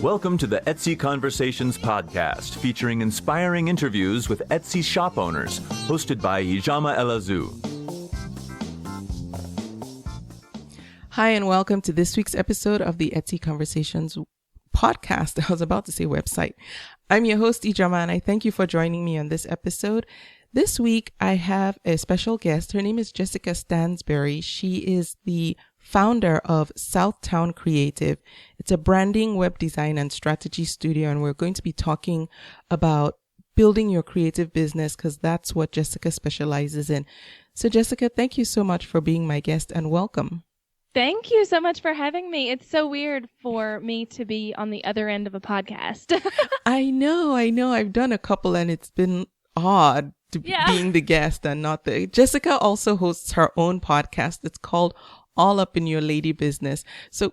Welcome to the Etsy Conversations podcast, featuring inspiring interviews with Etsy shop owners, hosted by Ijama Elazu. Hi, and welcome to this week's episode of the Etsy Conversations podcast. I was about to say website. I'm your host, Ijama, and I thank you for joining me on this episode. This week, I have a special guest. Her name is Jessica Stansberry. She is the founder of Southtown Creative. It's a branding, web design, and strategy studio, and we're going to be talking about building your creative business because that's what Jessica specializes in. So, Jessica, thank you so much for being my guest, and welcome. Thank you so much for having me. It's so weird for me to be on the other end of a podcast. I know. I've done a couple, and it's been odd to being the guest and not the... Jessica also hosts her own podcast. It's called All Up in Your Lady Business. So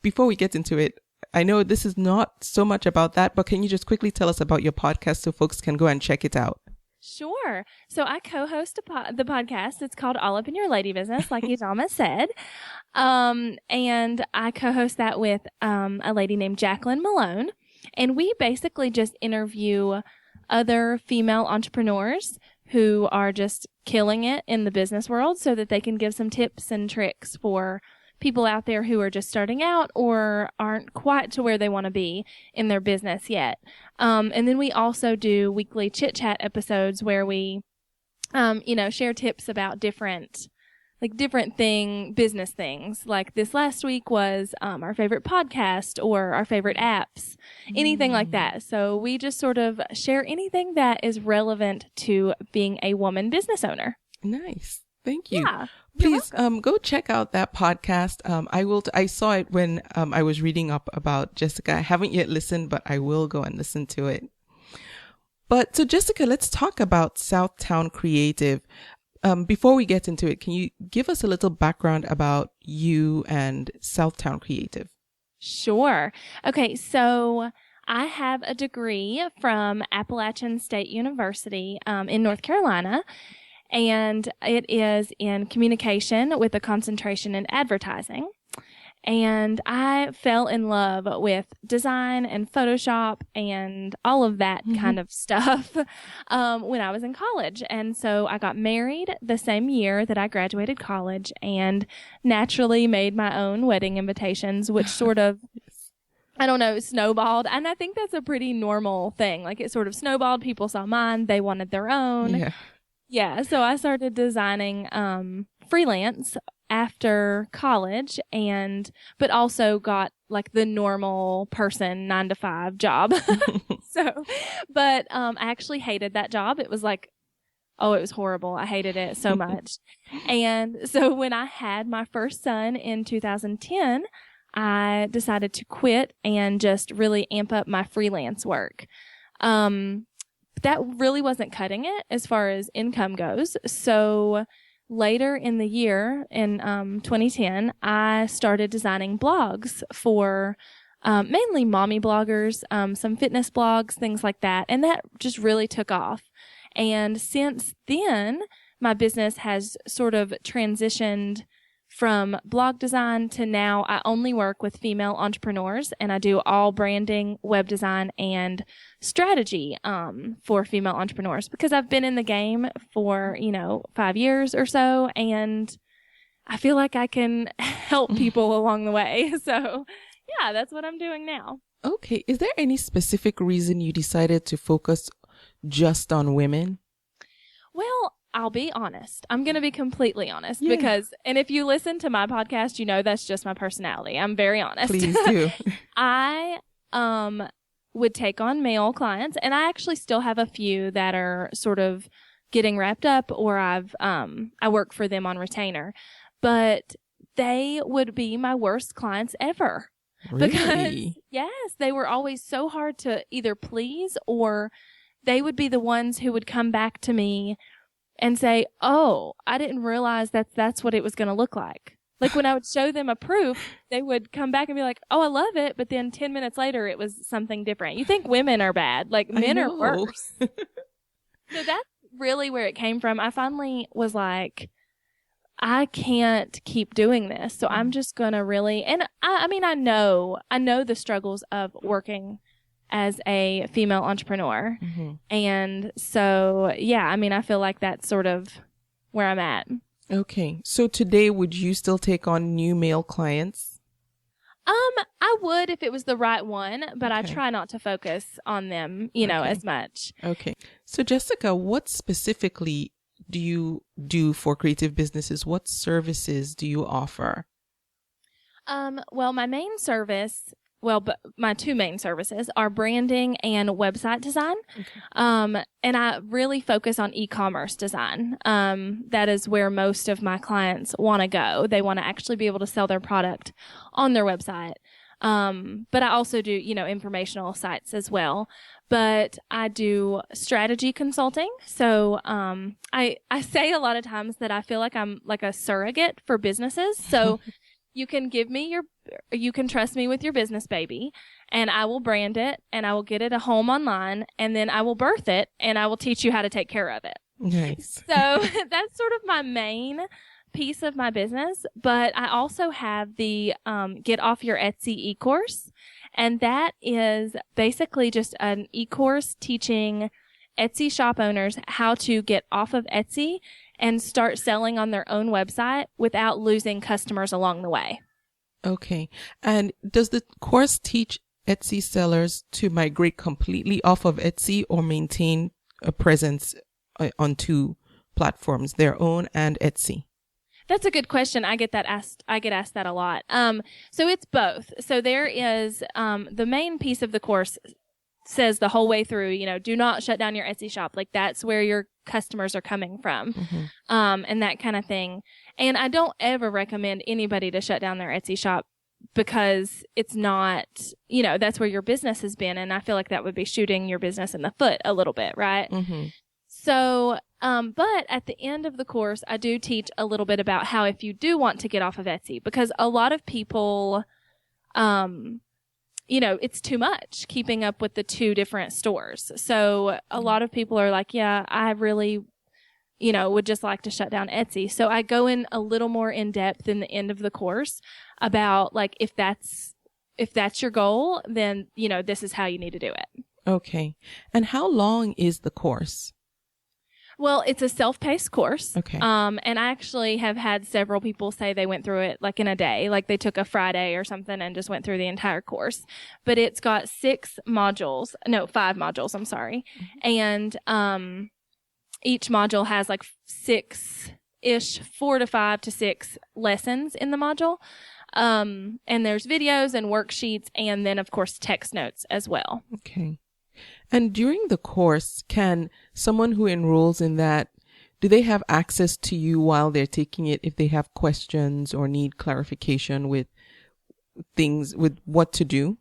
before we get into it, I know this is not so much about that, but can you just quickly tell us about your podcast so folks can go and check it out? Sure. So I co-host the podcast. It's called All Up in Your Lady Business, like Ijama said. And I co-host that with a lady named Jacqueline Malone. And we basically just interview other female entrepreneurs who are just killing it in the business world so that they can give some tips and tricks for people out there who are just starting out or aren't quite to where they want to be in their business yet. And then we also do weekly chit chat episodes where we, share tips about different business things. Like this last week was our favorite podcast or our favorite apps, anything like that. So we just sort of share anything that is relevant to being a woman business owner. Nice. Thank you. Yeah, please go check out that podcast. I saw it when I was reading up about Jessica. I haven't yet listened, but I will go and listen to it. But so Jessica, let's talk about Southtown Creative. Before we get into it, can you give us a little background about you and Southtown Creative? Sure. Okay, so I have a degree from Appalachian State University in North Carolina, and it is in communication with a concentration in advertising. And I fell in love with design and Photoshop and all of that kind of stuff when I was in college. And so I got married the same year that I graduated college and naturally made my own wedding invitations, which sort of, snowballed. And I think that's a pretty normal thing. Like it sort of snowballed. People saw mine. They wanted their own. Yeah. So I started designing freelance after college but also got like the normal person 9-to-5 job. But I actually hated that job. It was like, it was horrible. I hated it so much. And so when I had my first son in 2010, I decided to quit and just really amp up my freelance work. That really wasn't cutting it as far as income goes. So later in the year, in 2010, I started designing blogs for mainly mommy bloggers, some fitness blogs, things like that. And that just really took off. And since then, my business has sort of transitioned from blog design to now I only work with female entrepreneurs, and I do all branding, web design, and strategy for female entrepreneurs because I've been in the game for, 5 years or so, and I feel like I can help people along the way. So, yeah, that's what I'm doing now. Okay. Is there any specific reason you decided to focus just on women? Well, I'll be honest. I'm going to be completely honest because, and if you listen to my podcast, that's just my personality. I'm very honest. Please do. I would take on male clients, and I actually still have a few that are sort of getting wrapped up, or I work for them on retainer, but they would be my worst clients ever. Really? Because yes, they were always so hard to either please, or they would be the ones who would come back to me and say, I didn't realize that's what it was going to look like. Like when I would show them a proof, they would come back and be like, I love it. But then 10 minutes later, it was something different. You think women are bad. Like men are worse. So that's really where it came from. I finally was like, I can't keep doing this. So I'm just going to really, and I mean, I know the struggles of working as a female entrepreneur. Mm-hmm. And so, yeah, I mean, I feel like that's sort of where I'm at. Okay. So today, would you still take on new male clients? I would if it was the right one, but I Okay. try not to focus on them, you know, Okay. as much. Okay. So Jessica, what specifically do you do for creative businesses? What services do you offer? Well, my main service, but my two main services are branding and website design. Okay. And I really focus on e-commerce design. That is where most of my clients want to go. They want to actually be able to sell their product on their website. But I also do, you know, informational sites as well. But I do strategy consulting. So, I say a lot of times that I feel like I'm like a surrogate for businesses. So you can you can trust me with your business baby, and I will brand it, and I will get it a home online, and then I will birth it, and I will teach you how to take care of it. Nice. So that's sort of my main piece of my business. But I also have the Get Off Your Etsy e-course, and that is basically just an e-course teaching Etsy shop owners how to get off of Etsy and start selling on their own website without losing customers along the way. Okay. And does the course teach Etsy sellers to migrate completely off of Etsy or maintain a presence on two platforms, their own and Etsy? That's a good question. I get asked that a lot. So it's both. So there is, the main piece of the course says the whole way through, you know, do not shut down your Etsy shop. Like that's where your customers are coming from. Mm-hmm. And that kind of thing. And I don't ever recommend anybody to shut down their Etsy shop because it's not, you know, that's where your business has been. And I feel like that would be shooting your business in the foot a little bit, right? Mm-hmm. So, but at the end of the course, I do teach a little bit about how if you do want to get off of Etsy, because a lot of people, you know, it's too much keeping up with the two different stores. So a lot of people are like, yeah, I really, you know, would just like to shut down Etsy. So I go in a little more in depth in the end of the course about like, if that's your goal, then, you know, this is how you need to do it. Okay. And how long is the course? Well, it's a self-paced course. Okay. And I actually have had several people say they went through it like in a day, like they took a Friday or something and just went through the entire course. But it's got 5 modules, I'm sorry. And, each module has like 6-ish, 4 to 5 to 6 lessons in the module. And there's videos and worksheets and then of course text notes as well. Okay. And during the course, can someone who enrolls in that, do they have access to you while they're taking it if they have questions or need clarification with things, with what to do?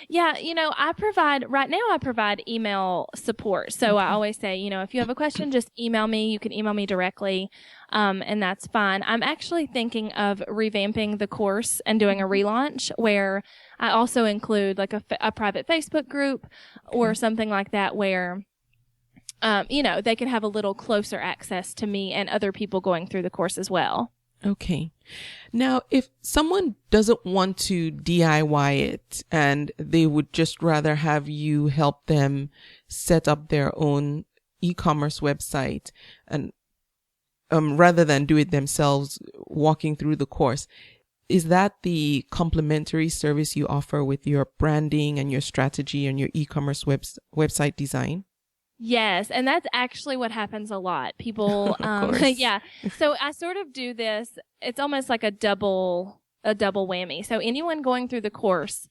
Yeah, you know, I provide email support. So I always say, you know, if you have a question, just email me. You can email me directly, and that's fine. I'm actually thinking of revamping the course and doing a relaunch where I also include like a private Facebook group or something like that where, you know, they can have a little closer access to me and other people going through the course as well. Okay. Now, if someone doesn't want to DIY it and they would just rather have you help them set up their own e-commerce website and rather than do it themselves walking through the course, is that the complementary service you offer with your branding and your strategy and your e-commerce website design? Yes, and that's actually what happens a lot. People, yeah. So I sort of do this. It's almost like a double whammy. So anyone going through the course,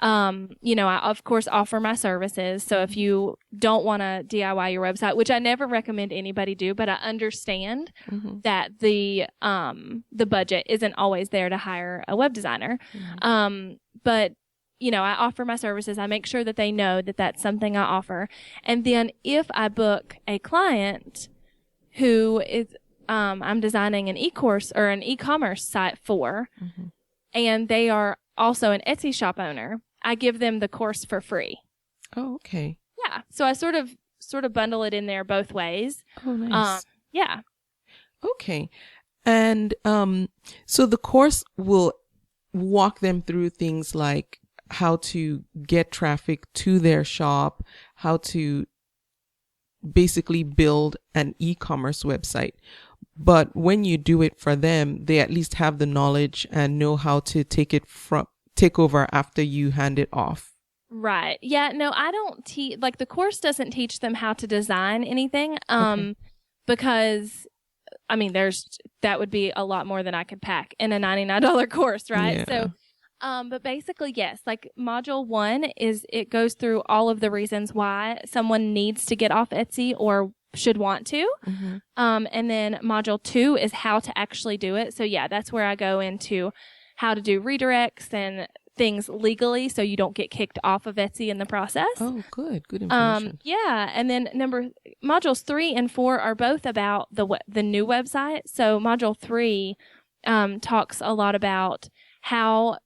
you know, I of course offer my services. So if you don't want to DIY your website, which I never recommend anybody do, but I understand that the budget isn't always there to hire a web designer. But you know, I offer my services. I make sure that they know that that's something I offer. And then if I book a client who is, I'm designing an e-course or an e-commerce site for, and they are also an Etsy shop owner, I give them the course for free. Oh, okay. Yeah. So I sort of bundle it in there both ways. Oh, nice. Yeah. Okay. And so the course will walk them through things like how to get traffic to their shop, how to basically build an e-commerce website. But when you do it for them, they at least have the knowledge and know how to take over after you hand it off. Right. Yeah. No, I don't teach, like the course doesn't teach them how to design anything. Because I mean, that would be a lot more than I could pack in a $99 course, right? Yeah. So, but basically, yes, like module 1 it goes through all of the reasons why someone needs to get off Etsy or should want to. Mm-hmm. And then module 2 is how to actually do it. So yeah, that's where I go into how to do redirects and things legally so you don't get kicked off of Etsy in the process. Oh, good information. Yeah, and then modules 3 and 4 are both about the new website. So module 3 talks a lot about how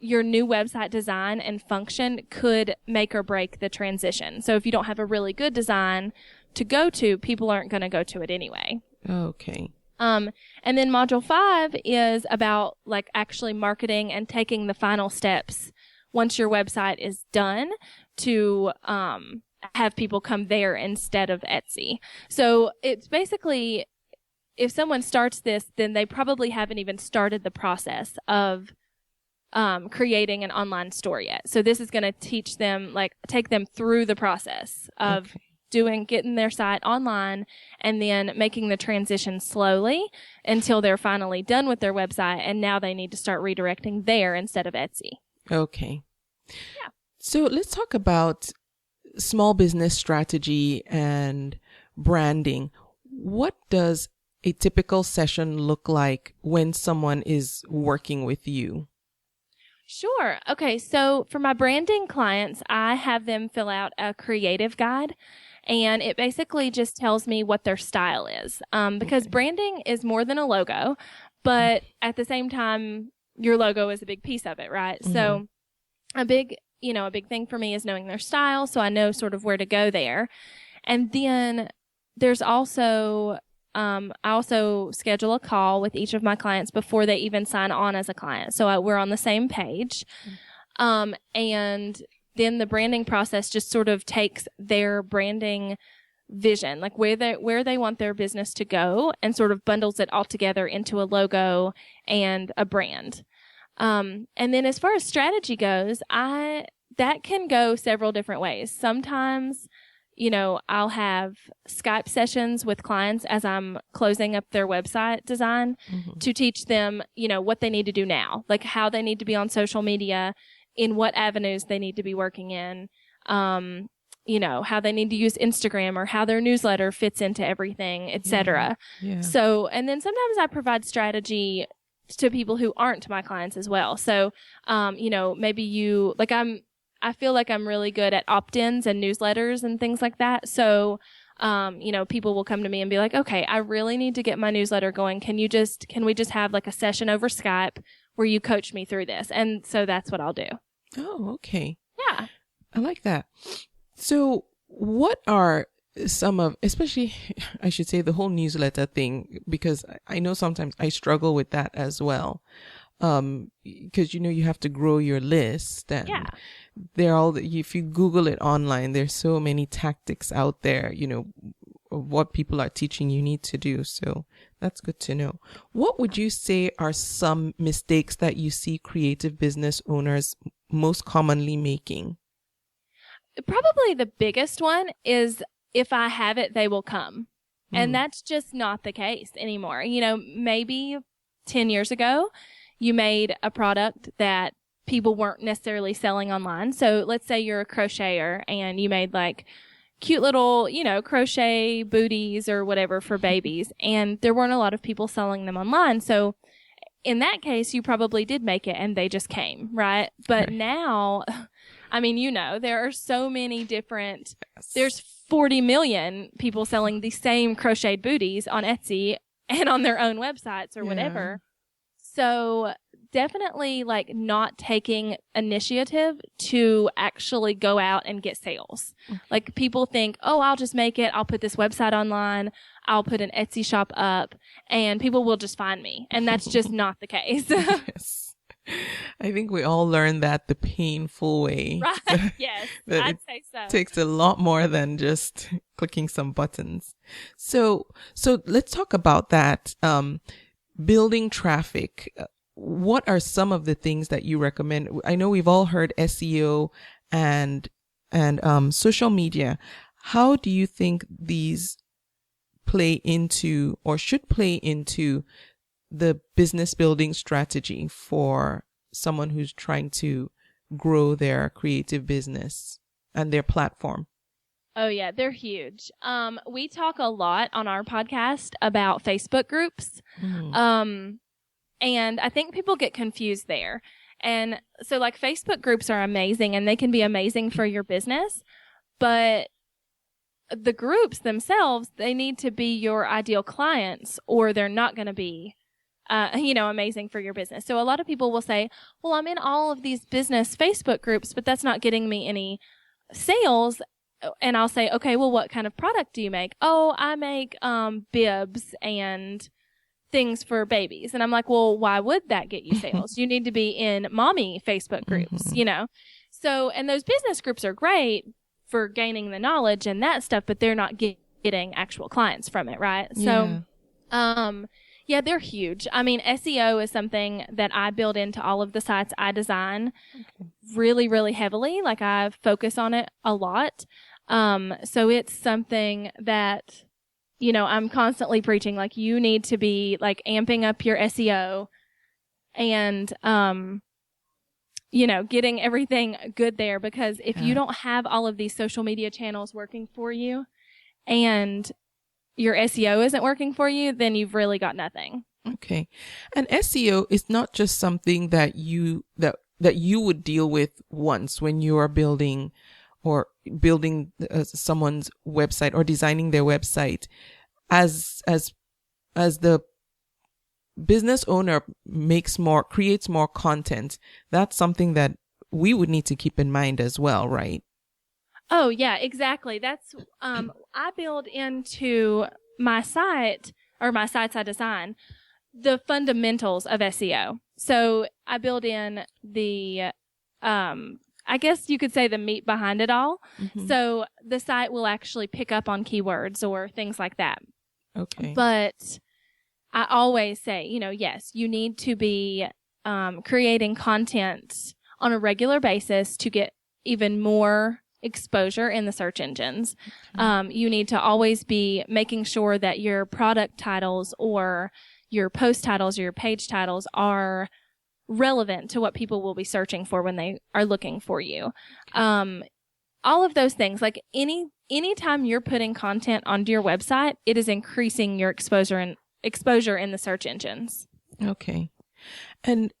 your new website design and function could make or break the transition. So if you don't have a really good design to go to, people aren't going to go to it anyway. Okay. And then module 5 is about like actually marketing and taking the final steps once your website is done to have people come there instead of Etsy. So it's basically, if someone starts this, then they probably haven't even started the process of creating an online store yet. So this is going to teach them, like, take them through the process of getting their site online and then making the transition slowly until they're finally done with their website. And now they need to start redirecting there instead of Etsy. Okay. Yeah. So let's talk about small business strategy and branding. What does a typical session look like when someone is working with you? Sure. Okay. So for my branding clients, I have them fill out a creative guide, and it basically just tells me what their style is. Because branding is more than a logo, but at the same time, your logo is a big piece of it, right? Mm-hmm. So a big thing for me is knowing their style, so I know sort of where to go there. And then there's also I also schedule a call with each of my clients before they even sign on as a client. So we're on the same page. And then the branding process just sort of takes their branding vision, like where they want their business to go, and sort of bundles it all together into a logo and a brand. And then as far as strategy goes, that can go several different ways. Sometimes, I'll have Skype sessions with clients as I'm closing up their website design to teach them, what they need to do now, like how they need to be on social media, in what avenues they need to be working in, how they need to use Instagram or how their newsletter fits into everything, etc. Yeah. So, and then sometimes I provide strategy to people who aren't my clients as well. So, maybe I feel like I'm really good at opt-ins and newsletters and things like that. So, people will come to me and be like, okay, I really need to get my newsletter going. Can we just have like a session over Skype where you coach me through this? And so that's what I'll do. Oh, okay. Yeah. I like that. So what are especially, I should say, the whole newsletter thing, because I know sometimes I struggle with that as well. Because, you have to grow your list, and if you Google it online, there's so many tactics out there, of what people are teaching you need to do. So that's good to know. What would you say are some mistakes that you see creative business owners most commonly making? Probably the biggest one is, if I have it, they will come. And that's just not the case anymore. Maybe 10 years ago, you made a product that people weren't necessarily selling online. So let's say you're a crocheter and you made like cute little, crochet booties or whatever for babies, and there weren't a lot of people selling them online. So in that case, you probably did make it and they just came, right? But now, I mean, there are so many different, there's 40 million people selling the same crocheted booties on Etsy and on their own websites or whatever. So definitely like not taking initiative to actually go out and get sales. Like people think, oh, I'll just make it. I'll put this website online. I'll put an Etsy shop up and people will just find me. And that's just not the case. Yes. I think we all learned that the painful way. Right. Yes. I'd say so. Takes a lot more than just clicking some buttons. So let's talk about that. Building traffic. What are some of the things that you recommend? I know we've all heard SEO and social media. How do you think these play into or should play into the business building strategy for someone who's trying to grow their creative business and their platform? Oh yeah, they're huge. We talk a lot on our podcast about Facebook groups. And I think people get confused there. And so like Facebook groups are amazing and they can be amazing for your business, but the groups themselves, they need to be your ideal clients or they're not going to be amazing for your business. So a lot of people will say, well, I'm in all of these business Facebook groups, but that's not getting me any sales. And I'll say, okay, well, what kind of product do you make? Oh, I make bibs and things for babies. And I'm like, well, why would that get you sales? You need to be in mommy Facebook groups, So, and those business groups are great for gaining the knowledge and that stuff, but they're not getting actual clients from it, right? Yeah. So, yeah, they're huge. I mean, SEO is something that I build into all of the sites I design really, really heavily. Like I focus on it a lot. So it's something that, I'm constantly preaching, like you need to be like amping up your SEO and, getting everything good there, because if you don't have all of these social media channels working for you and your SEO isn't working for you, then you've really got nothing. Okay. And SEO is not just something that you would deal with once when you are building someone's website or designing their website. As the business owner creates more content, that's something that we would need to keep in mind as well, right? Oh, yeah, exactly. That's, I build into my site or my sites I design the fundamentals of SEO. So I build in the, I guess you could say the meat behind it all. Mm-hmm. So the site will actually pick up on keywords or things like that. Okay. But I always say, yes, you need to be, creating content on a regular basis to get even more exposure in the search engines. You need to always be making sure that your product titles or your post titles or your page titles are relevant to what people will be searching for when they are looking for you. All of those things, like anytime you're putting content onto your website, it is increasing your exposure in the search engines. Okay. And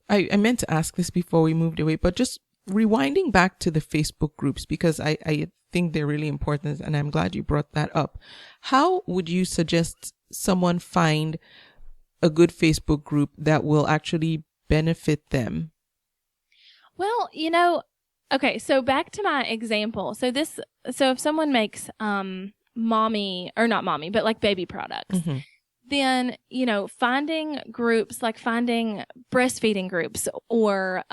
I meant to ask this before we moved away, but just rewinding back to the Facebook groups, because I think they're really important, and I'm glad you brought that up. How would you suggest someone find a good Facebook group that will actually benefit them? Well, okay, so back to my example. So if someone makes mommy, or not mommy, but like baby products, mm-hmm. then, finding groups, like finding breastfeeding groups or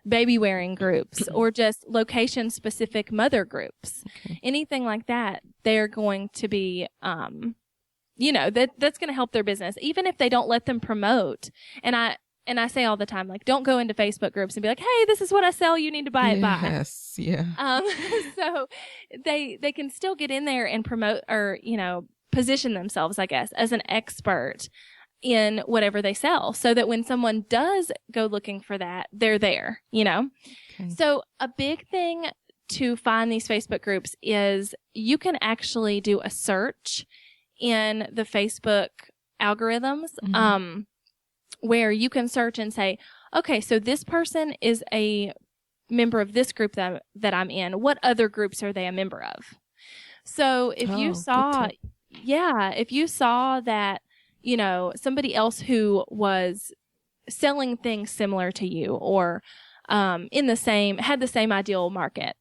baby wearing groups or just location specific mother groups, anything like that, they're going to be, that's going to help their business, even if they don't let them promote. And I say all the time, like, don't go into Facebook groups and be like, hey, this is what I sell. You need to buy it. Yes. Yeah. So they can still get in there and promote or, position themselves, I guess, as an expert in whatever they sell, so that when someone does go looking for that, they're there, Okay. So a big thing to find these Facebook groups is you can actually do a search in the Facebook algorithms, mm-hmm. Where you can search and say, okay, so this person is a member of this group that I'm in. What other groups are they a member of? So if you saw that, somebody else who was selling things similar to you or had the same ideal market,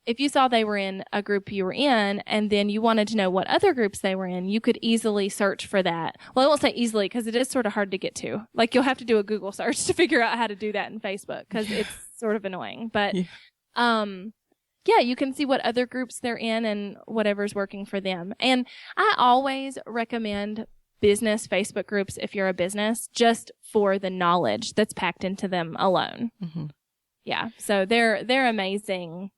If you saw they were in a group you were in and then you wanted to know what other groups they were in, you could easily search for that. Well, I won't say easily because it is sort of hard to get to. Like you'll have to do a Google search to figure out how to do that in Facebook because it's sort of annoying. But, yeah, you can see what other groups they're in and whatever's working for them. And I always recommend business Facebook groups if you're a business just for the knowledge that's packed into them alone. Yeah. So they're amazing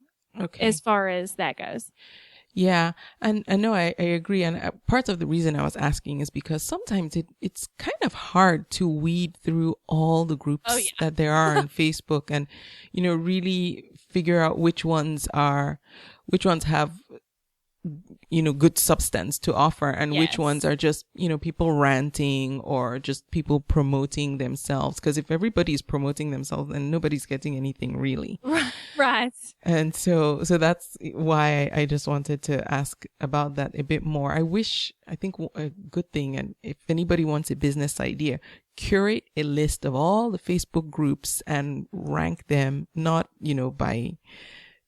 as far as that goes. Yeah. And I know I agree. And part of the reason I was asking is because sometimes it's kind of hard to weed through all the groups that there are on Facebook and, really figure out which ones have, good substance to offer and which ones are just, people ranting or just people promoting themselves. Because if everybody's promoting themselves, then nobody's getting anything really. Right. And so that's why I just wanted to ask about that a bit more. I think a good thing, and if anybody wants a business idea, curate a list of all the Facebook groups and rank them, not, by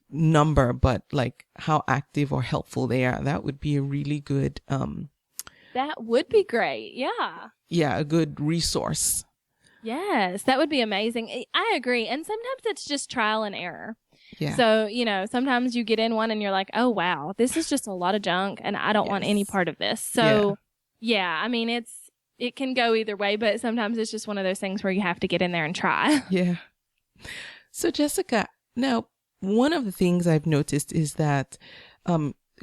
number, but like how active or helpful they are. That would be a really good, that would be great. Yeah. Yeah. A good resource. Yes. That would be amazing. I agree. And sometimes it's just trial and error. Yeah. So, sometimes you get in one and you're like, oh, wow, this is just a lot of junk and I don't want any part of this. So yeah, I mean, it can go either way, but sometimes it's just one of those things where you have to get in there and try. Yeah. So Jessica, now, one of the things I've noticed is that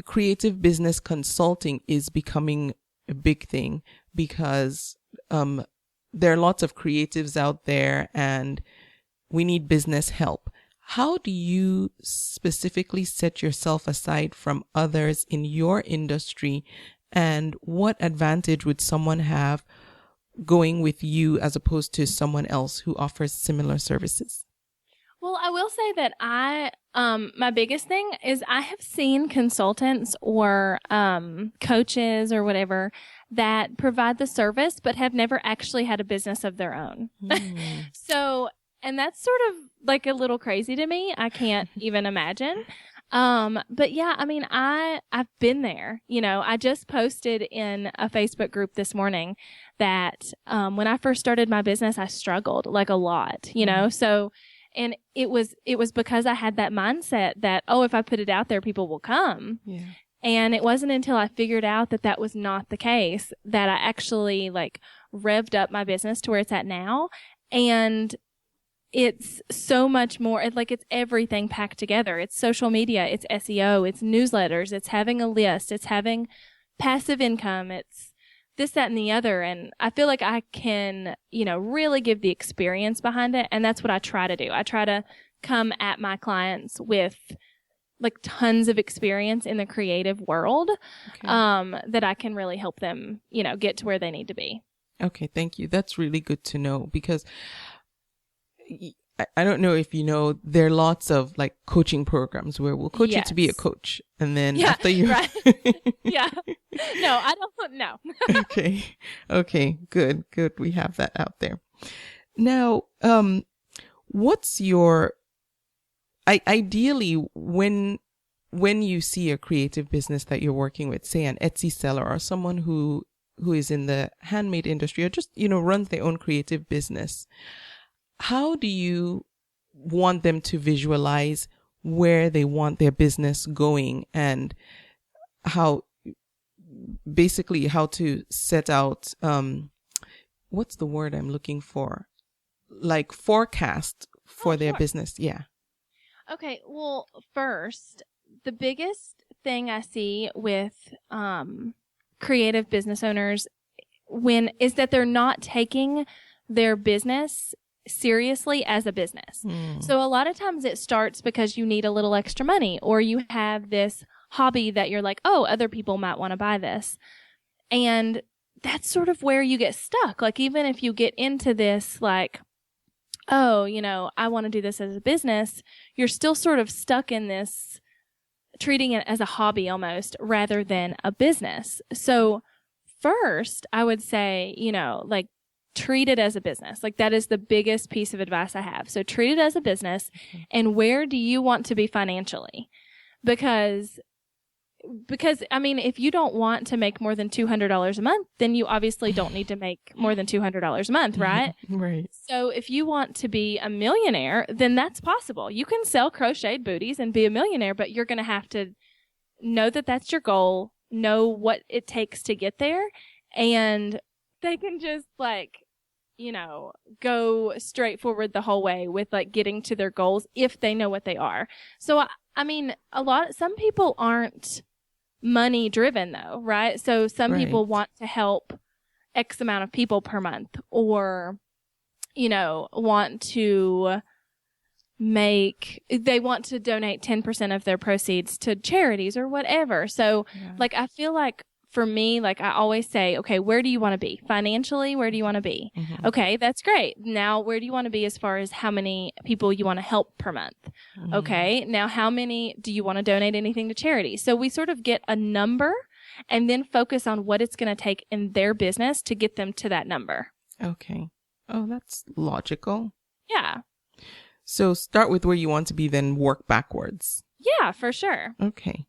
creative business consulting is becoming a big thing because there are lots of creatives out there and we need business help. How do you specifically set yourself aside from others in your industry, and what advantage would someone have going with you as opposed to someone else who offers similar services? Well, I will say that my biggest thing is I have seen consultants or coaches or whatever that provide the service but have never actually had a business of their own. So, and that's sort of like a little crazy to me. I can't even imagine. But yeah, I mean, I've been there. I just posted in a Facebook group this morning that when I first started my business, I struggled like a lot, so. And it was because I had that mindset that, oh, if I put it out there, people will come. Yeah. And it wasn't until I figured out that that was not the case that I actually revved up my business to where it's at now. And it's so much more, it's everything packed together. It's social media, it's SEO, it's newsletters, it's having a list, it's having passive income, it's this, that, and the other. And I feel like I can, really give the experience behind it. And that's what I try to do. I try to come at my clients with tons of experience in the creative world, that I can really help them, get to where they need to be. Okay. Thank you. That's really good to know because I don't know if there are lots of coaching programs where we'll coach you to be a coach. And then after you. Right. Yeah. No, I don't know. Okay. Good. We have that out there. Now, what's your, ideally when you see a creative business that you're working with, say an Etsy seller or someone who is in the handmade industry or just, runs their own creative business, how do you want them to visualize where they want their business going and how to set out, what's the word I'm looking for? Forecast for their business. Yeah. Okay. Well, first, the biggest thing I see with creative business owners is that they're not taking their business seriously as a business. So a lot of times it starts because you need a little extra money or you have this hobby that you're like, oh, other people might want to buy this. And that's sort of where you get stuck. Even if you get into this, oh, I want to do this as a business, you're still sort of stuck in this, treating it as a hobby almost rather than a business. So first, I would say, treat it as a business. Like that is the biggest piece of advice I have. So treat it as a business. And where do you want to be financially? Because I mean, if you don't want to make more than $200 a month, then you obviously don't need to make more than $200 a month, right? Right. So if you want to be a millionaire, then that's possible. You can sell crocheted booties and be a millionaire, but you're going to have to know that that's your goal, know what it takes to get there, and they can just like, you know, go straight forward the whole way with like getting to their goals if they know what they are. So, I mean, some people aren't money driven though, right? So some people want to help X amount of people per month, or, you know, want to donate 10% of their proceeds to charities or whatever. So like, I feel like for me, like I always say, okay, where do you want to be financially? Where do you want to be? Mm-hmm. Okay, that's great. Now, where do you want to be as far as how many people you want to help per month? Mm-hmm. Okay, now how many do you want to donate anything to charity? So we sort of get a number and then focus on what it's going to take in their business to get them to that number. Okay. Oh, that's logical. Yeah. So start with where you want to be, then work backwards. Yeah, for sure. Okay.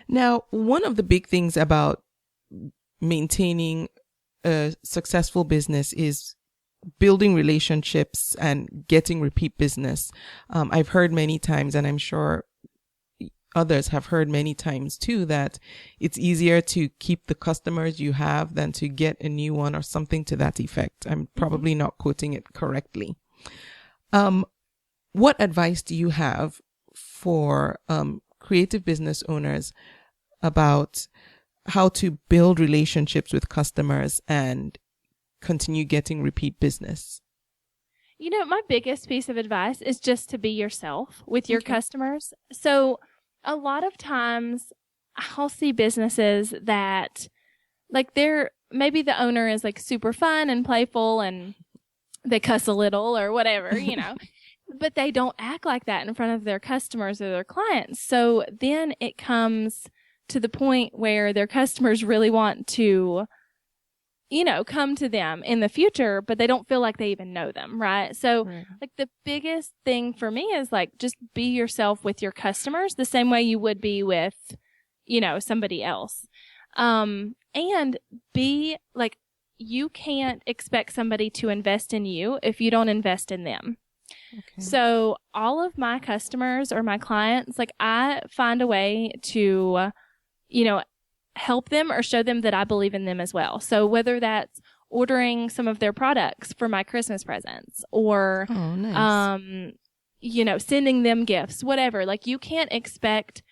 Now, one of the big things about maintaining a successful business is building relationships and getting repeat business. I've heard many times, and I'm sure others have heard many times too, that it's easier to keep the customers you have than to get a new one or something to that effect. I'm probably not quoting it correctly. What advice do you have for creative business owners about how to build relationships with customers and continue getting repeat business? You know, my biggest piece of advice is just to be yourself with your customers. So a lot of times I'll see businesses that like maybe the owner is like super fun and playful and they cuss a little or whatever, you know. But they don't act like that in front of their customers or their clients. So then it comes to the point where their customers really want to, you know, come to them in the future, but they don't feel like they even know them, right? So like the biggest thing for me is like just be yourself with your customers the same way you would be with, you know, somebody else. And be like, you can't expect somebody to invest in you if you don't invest in them. Okay. So all of my customers or my clients, like I find a way to, you know, help them or show them that I believe in them as well. So whether that's ordering some of their products for my Christmas presents or, you know, sending them gifts, whatever, like you can't expect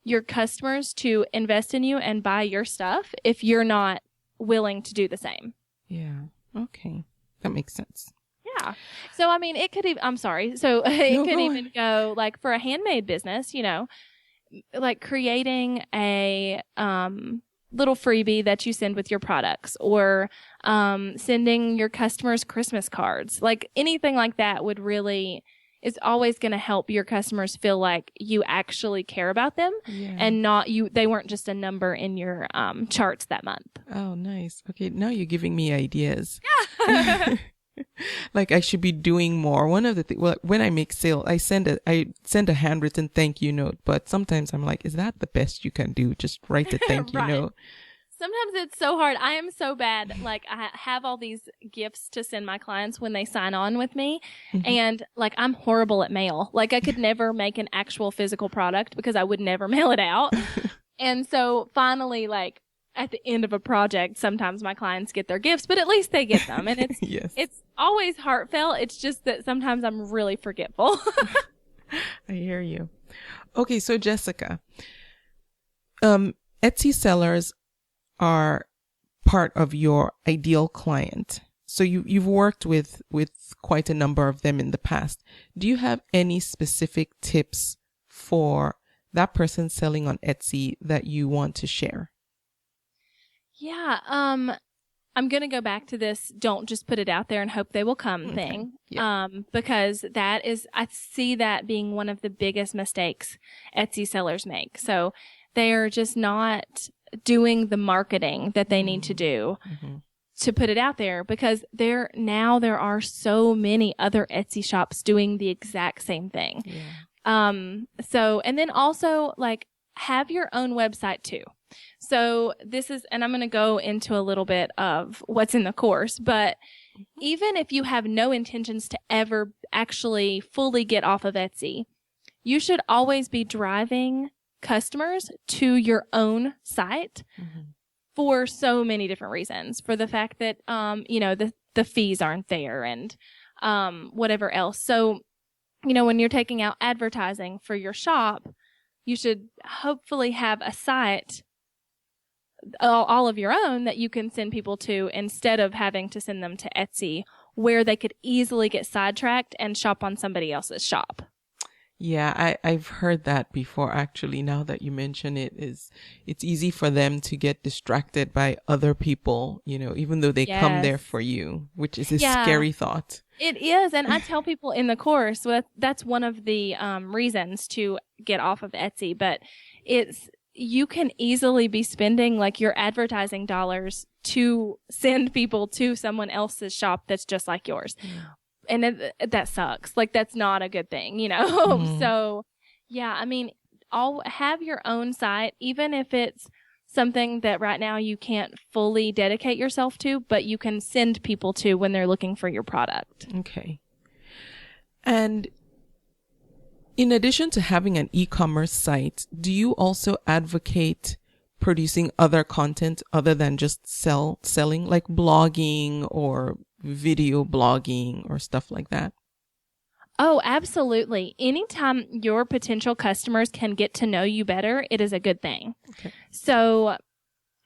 your customers to invest in you and buy your stuff if you're not willing to do the same. Yeah. Okay. That makes sense. Yeah. So, I mean, it could even, I'm sorry. So it could even go like for a handmade business, you know, like creating a, little freebie that you send with your products or, sending your customers Christmas cards, like anything like that would really, is always going to help your customers feel like you actually care about them and not they weren't just a number in your, charts that month. Oh, nice. Okay. Now you're giving me ideas. Yeah. Like I should be doing more. One of the things, well, when I make sale, I send a handwritten thank you note, but sometimes I'm like, is that the best you can do? Just write a thank you note. Sometimes it's so hard. I am so bad. Like I have all these gifts to send my clients when they sign on with me. And like, I'm horrible at mail. Like I could never make an actual physical product because I would never mail it out. And so finally, like, at the end of a project, sometimes my clients get their gifts, but at least they get them. And it's, it's always heartfelt. It's just that sometimes I'm really forgetful. I hear you. Okay. So Jessica, Etsy sellers are part of your ideal client. So you've worked with quite a number of them in the past. Do you have any specific tips for that person selling on Etsy that you want to share? Yeah, I'm going to go back to this don't just put it out there and hope they will come thing. Yeah. Because that is, I see that being one of the biggest mistakes Etsy sellers make. So they are just not doing the marketing that they need to do to put it out there, because there are so many other Etsy shops doing the exact same thing. Yeah. So, and then also like have your own website too. So this is, and I'm going to go into a little bit of what's in the course, but even if you have no intentions to ever actually fully get off of Etsy, you should always be driving customers to your own site for so many different reasons. For the fact that, the fees aren't there and, whatever else. So, when you're taking out advertising for your shop, you should hopefully have a site all of your own that you can send people to instead of having to send them to Etsy, where they could easily get sidetracked and shop on somebody else's shop. Yeah, I've heard that before, actually. Now that you mention it, it's easy for them to get distracted by other people, even though they come there for you, which is a scary thought. It is. And I tell people in the course, that's one of the reasons to get off of Etsy, but you can easily be spending like your advertising dollars to send people to someone else's shop that's just like yours. Yeah. And that sucks. Like, that's not a good thing, So, yeah, I mean, have your own site, even if it's something that right now you can't fully dedicate yourself to, but you can send people to when they're looking for your product. Okay. And in addition to having an e-commerce site, do you also advocate producing other content other than just selling, like blogging or video blogging or stuff like that? Oh, absolutely. Anytime your potential customers can get to know you better, it is a good thing. Okay. So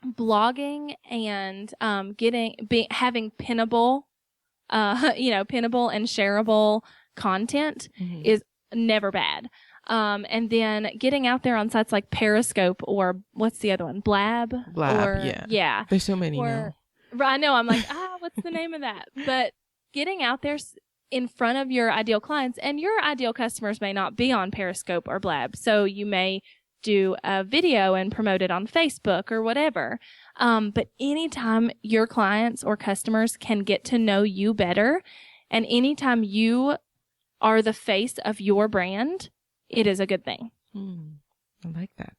blogging and having pinnable, pinnable and shareable content is never bad. And then getting out there on sites like Periscope or what's the other one? Blab, yeah. There's so many now. I know. I'm like, what's the name of that? But getting out there in front of your ideal clients, and your ideal customers may not be on Periscope or Blab. So you may do a video and promote it on Facebook or whatever. But anytime your clients or customers can get to know you better, and anytime you are the face of your brand, it is a good thing. I like that.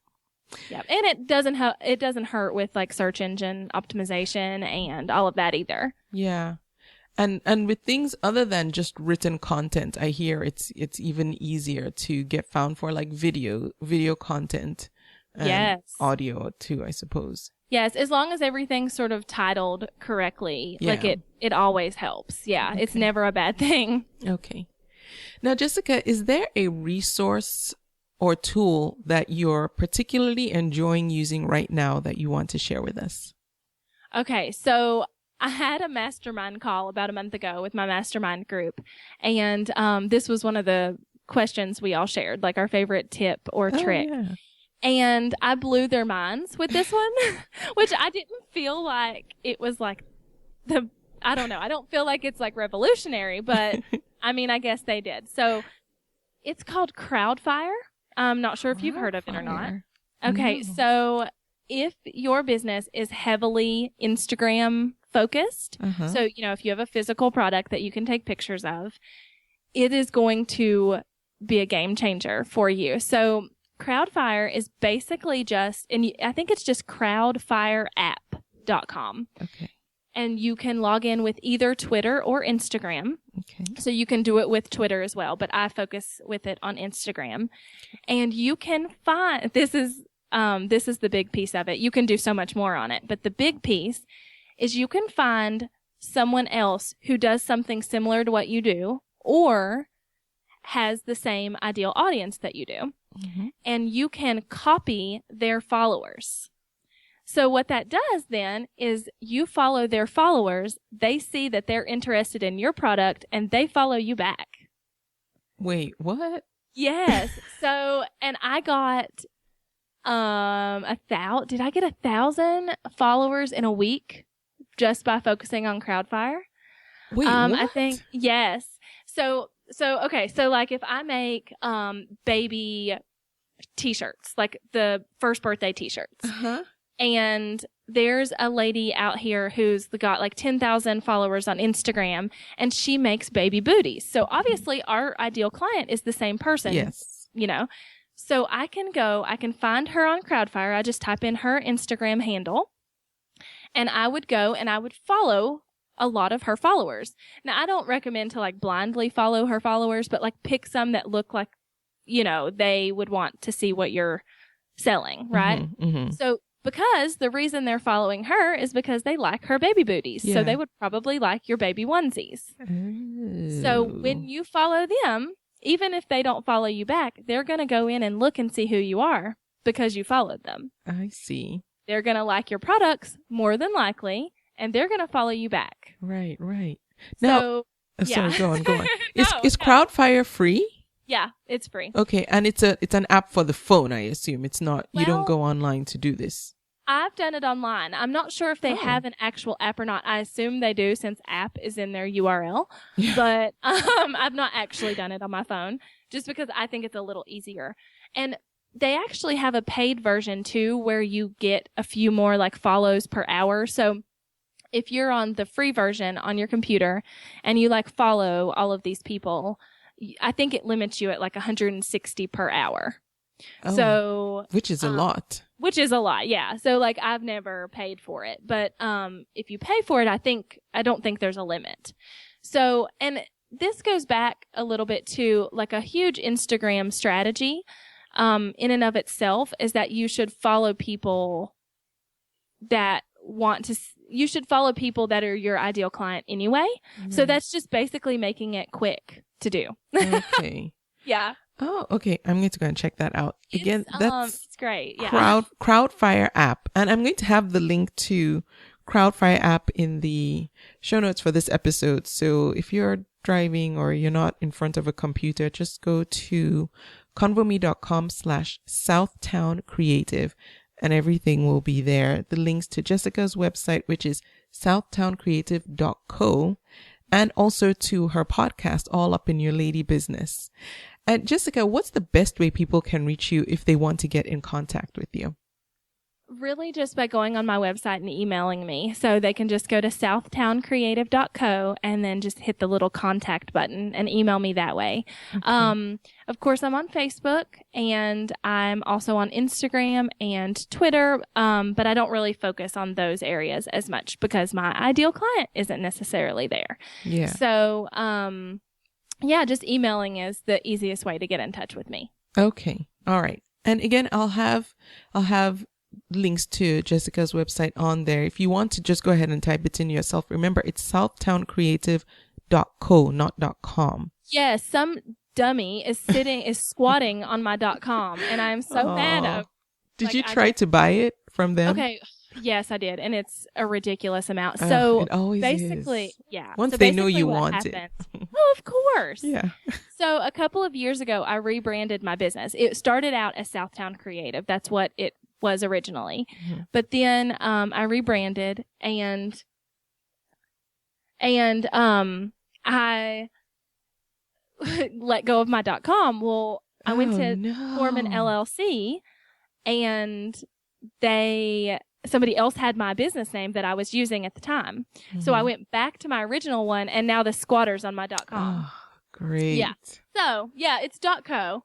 Yeah, and it doesn't hurt with like search engine optimization and all of that either. Yeah. And with things other than just written content, I hear it's even easier to get found for like video content and audio too, I suppose. Yes, as long as everything's sort of titled correctly, like it always helps. Yeah, okay. It's never a bad thing. Okay. Now, Jessica, is there a resource or tool that you're particularly enjoying using right now that you want to share with us? Okay, so I had a mastermind call about a month ago with my mastermind group, and this was one of the questions we all shared, like our favorite tip or trick. Yeah. And I blew their minds with this one, which I didn't feel like it was like I don't know. I don't feel like it's like revolutionary, but I mean, I guess they did. So it's called Crowdfire. I'm not sure if you've heard of it or not. Okay. No. So if your business is heavily Instagram focused, so, if you have a physical product that you can take pictures of, it is going to be a game changer for you. So Crowdfire is basically I think it's just crowdfireapp.com. Okay. And you can log in with either Twitter or Instagram. Okay. So you can do it with Twitter as well, but I focus with it on Instagram. And you can find, this is the big piece of it. You can do so much more on it, but the big piece is you can find someone else who does something similar to what you do or has the same ideal audience that you do. And you can copy their followers. So what that does then is you follow their followers, they see that they're interested in your product, and they follow you back. Wait, what? Yes. So, and I got did I get 1,000 followers in a week just by focusing on Crowdfire? Wait, what? I think, yes. So okay, so like if I make baby t-shirts, like the first birthday t-shirts, and there's a lady out here who's got like 10,000 followers on Instagram, and she makes baby booties. So obviously our ideal client is the same person. Yes. You know, so I can find her on Crowdfire. I just type in her Instagram handle, and I would go and I would follow a lot of her followers. Now, I don't recommend to like blindly follow her followers, but like pick some that look like, you know, they would want to see what you're selling, right? So because the reason they're following her is because they like her baby booties. So they would probably like your baby onesies. So when you follow them, even if they don't follow you back, they're going to go in and look and see who you are because you followed them. I see. They're going to like your products more than likely, and they're going to follow you back. Right. Now, sorry, go on. Is Crowdfire free? Yeah, it's free. Okay, and it's an app for the phone, I assume. It's not, you don't go online to do this. I've done it online. I'm not sure if they have an actual app or not. I assume they do since app is in their URL. But I've not actually done it on my phone just because I think it's a little easier. And they actually have a paid version too where you get a few more like follows per hour. So if you're on the free version on your computer and you like follow all of these people, I think it limits you at like 160 per hour. So, which is a lot. Which is a lot, yeah. So like I've never paid for it, but if you pay for it, I don't think there's a limit. So, and this goes back a little bit to like a huge Instagram strategy in and of itself is that you should follow people that you should follow people that are your ideal client anyway. So that's just basically making it quick to do. Okay. Yeah. Oh, okay. I'm going to go and check that out. Again, that's it's great. Yeah. Crowdfire app. And I'm going to have the link to Crowdfire app in the show notes for this episode. So if you're driving or you're not in front of a computer, just go to convome.com/Southtown Creative and everything will be there. The links to Jessica's website, which is southtowncreative.co, and also to her podcast, All Up in Your Lady Business. And Jessica, what's the best way people can reach you if they want to get in contact with you? Really just by going on my website and emailing me. So they can just go to southtowncreative.co and then just hit the little contact button and email me that way. Okay. Of course, I'm on Facebook and I'm also on Instagram and Twitter. But I don't really focus on those areas as much because my ideal client isn't necessarily there. Yeah. So, just emailing is the easiest way to get in touch with me. Okay. All right. And again, I'll have links to Jessica's website on there. If you want to just go ahead and type it in yourself. Remember, it's southtowncreative.co, not .com. Yes, some dummy is squatting on my .com, and I'm so mad at. Did you try to buy it from them? Okay. Yes, I did, and it's a ridiculous amount. So it always basically, is. yeah. Once so they know you what want happened, it. Oh, of course. Yeah. So a couple of years ago, I rebranded my business. It started out as Southtown Creative. That's what it was originally. Mm-hmm. But then I rebranded and I let go of my .com. Well, I went to form an LLC, and somebody else had my business name that I was using at the time. Mm-hmm. So I went back to my original one, and now the squatter's on my .com. Oh, great. Yeah. So, yeah, it's .co.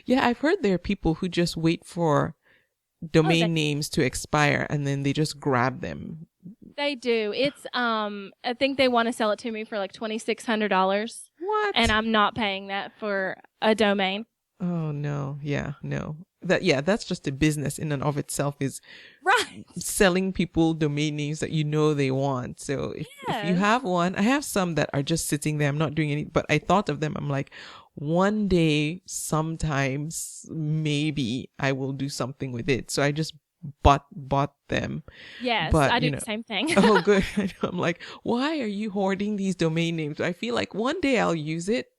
Yeah, I've heard there are people who just wait for domain names to expire and then they just grab them. They do. It's I think they want to sell it to me for like $2,600. What? And I'm not paying that for a domain. Oh no. Yeah, no. That's just a business in and of itself, is right selling people domain names that you know they want. So if you have one, I have some that are just sitting there. I'm not doing any, but I thought of them. I'm like, one day, sometimes, maybe I will do something with it. So I just bought them. Yes, but, I do the same thing. Oh, good. I'm like, why are you hoarding these domain names? I feel like one day I'll use it.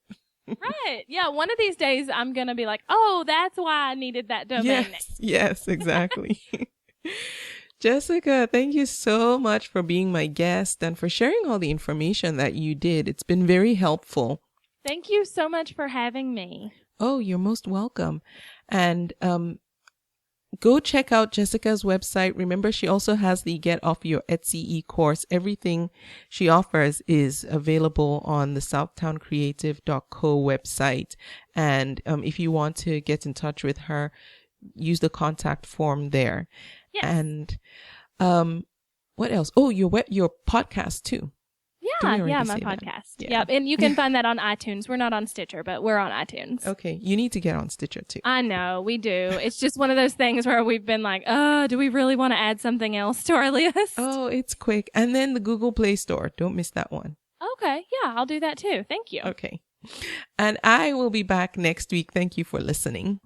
Right. Yeah. One of these days I'm going to be like, oh, that's why I needed that domain name. Yes, exactly. Jessica, thank you so much for being my guest and for sharing all the information that you did. It's been very helpful. Thank you so much for having me. Oh, you're most welcome. And go check out Jessica's website. Remember, she also has the Get Off Your Etsy e-course. Everything she offers is available on the southtowncreative.co website. And if you want to get in touch with her, use the contact form there. Yes. And what else? Oh, your podcast too. Yeah, my podcast. Yeah. Yep. And you can find that on iTunes. We're not on Stitcher, but we're on iTunes. Okay. You need to get on Stitcher too. I know, we do. It's just one of those things where we've been like, do we really want to add something else to our list? Oh, it's quick. And then the Google Play Store. Don't miss that one. Okay. Yeah, I'll do that too. Thank you. Okay. And I will be back next week. Thank you for listening.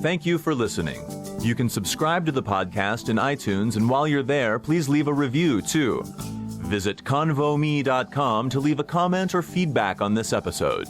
Thank you for listening. You can subscribe to the podcast in iTunes, and while you're there, please leave a review too. Visit convome.com to leave a comment or feedback on this episode.